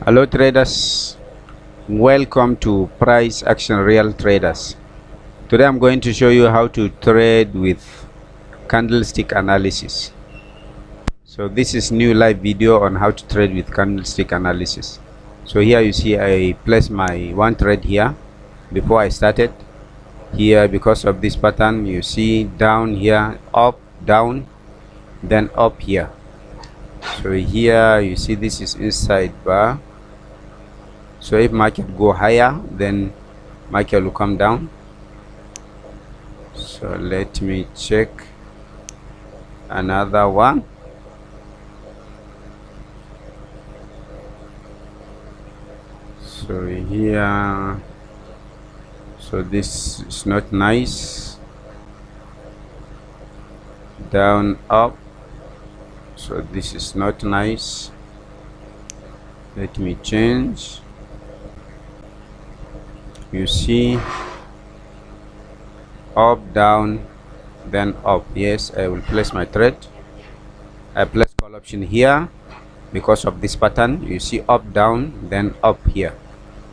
Hello traders, welcome to Price Action Real Traders. Today I'm going to show you how to trade with candlestick analysis. So this is new live video on how to trade with candlestick analysis. So here you see I placed my one trade here before I started. Here, because of this pattern, you see down here, up, down, then up here. So here you see this is inside bar. So if market go higher, then market will come down. So let me check another one. So here, so this is not nice. Down, up. So this is not nice. Let me change. You see, up, down, then up. Yes, I will place my trade. I place call option here because of this pattern. You see up, down, then up here.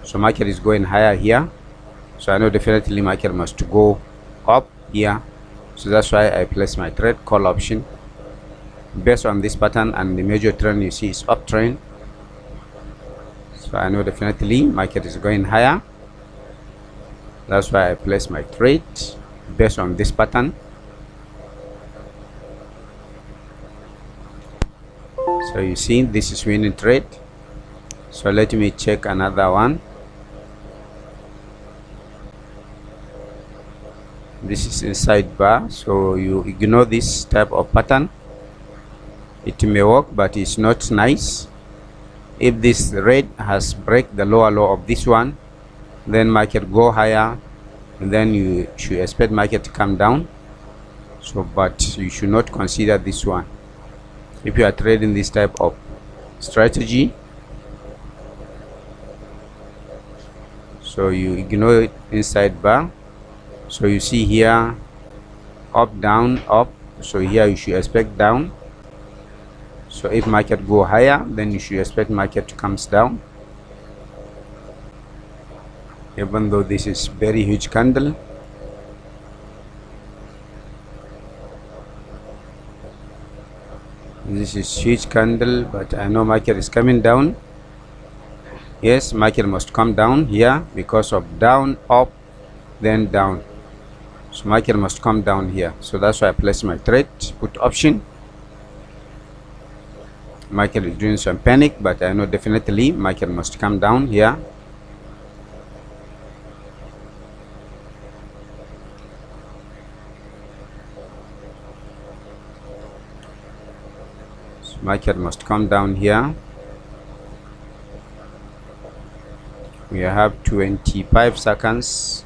So market is going higher here. So I know definitely market must go up here. So that's why I place my trade call option based on this pattern, and the major trend you see is uptrend. So I know definitely market is going higher. That's why I place my trade based on this pattern. So you see this is winning trade. So let me check another one. This is inside bar, so you ignore this type of pattern. It may work, but it's not nice. If this red has break the lower low of this one, then market go higher, and then you should expect market to come down. So but you should not consider this one if you are trading this type of strategy. So you ignore it inside bar. So you see here up, down, up. So here you should expect down. So if market go higher, then you should expect market to comes down. Even though this is very huge candle, this is huge candle, but I know market is coming down. Yes, market must come down here because of down, up, then down. So market must come down here. So that's why I place my trade put option. Market is doing some panic, but I know definitely market must come down here. So market must come down here. We have 25 seconds.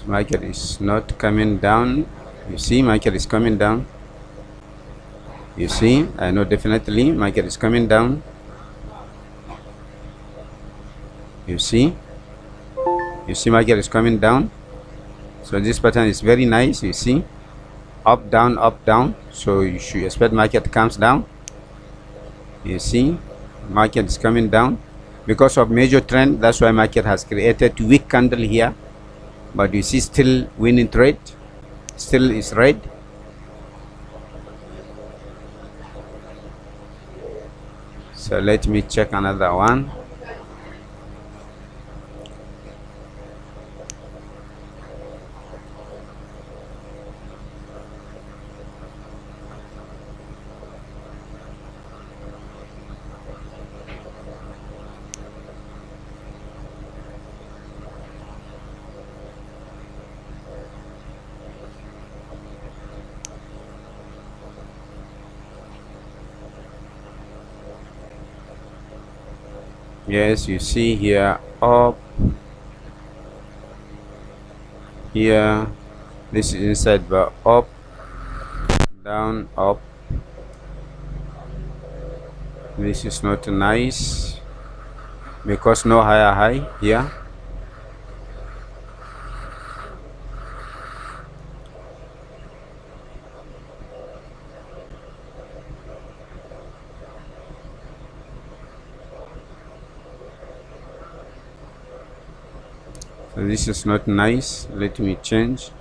Market is not coming down. You see, market is coming down. You see, I know definitely market is coming down. You see market is coming down. So this pattern is very nice. You see, up, down, up, down. So you should expect market comes down. You see, market is coming down because of major trend. That's why market has created weak candle here. But you see still winning trade, still is red. So let me check another one. Yes, you see here up here, this is inside bar, up, down, up. This is not nice because no higher high here. So this is not nice. Let me change.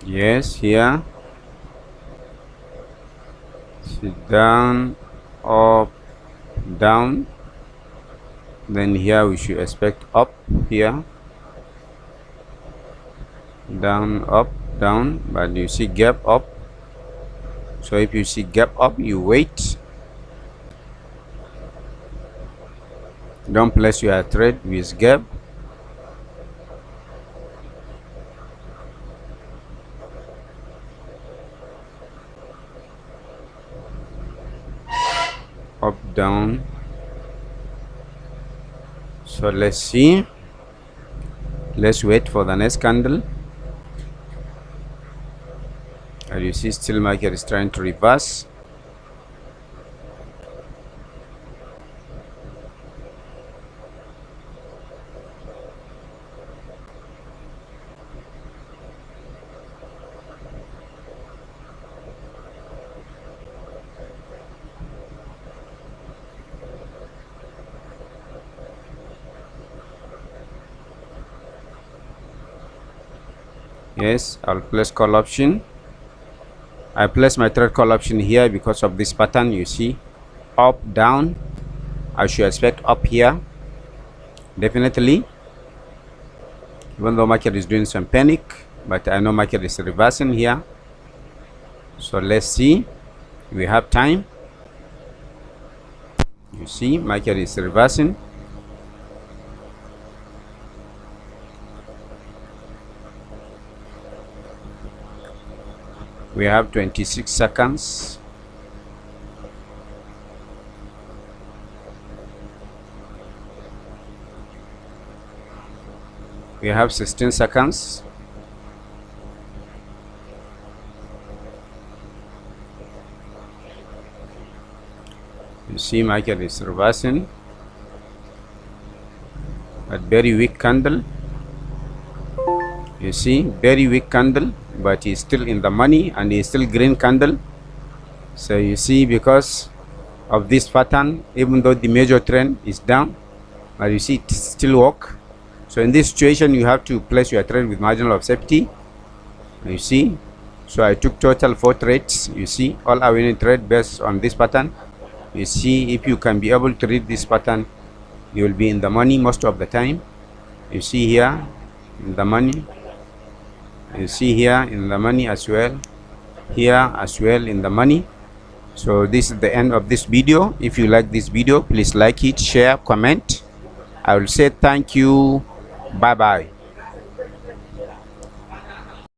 Yes, here. Sit down, up, down. Then here we should expect up here. Down, up, down. But you see gap up. So if you see gap up, you wait. Don't place your trade with gap. Up, down. So let's see. Let's wait for the next candle. As you see, still market is trying to reverse. Yes, I'll place call option. I place my trade call option here because of this pattern. You see, up, down. I should expect up here, definitely, even though market is doing some panic, but I know market is reversing here. So let's see. We have time. You see, market is reversing. We have 26 seconds. We have 16 seconds. You see, market is reversing. A very weak candle. You see, very weak candle, but it's still in the money and it's still green candle. So you see, because of this pattern, even though the major trend is down, but you see it still work. So in this situation, you have to place your trade with margin of safety. You see, so I took total 4 trades. You see, all our winning trade based on this pattern. You see, if you can be able to read this pattern, you will be in the money most of the time. You see here in the money. You see here in the money as well, here as well in the money. So this is the end of this video. If you like this video, please like it, share, comment. I will say thank you. Bye bye.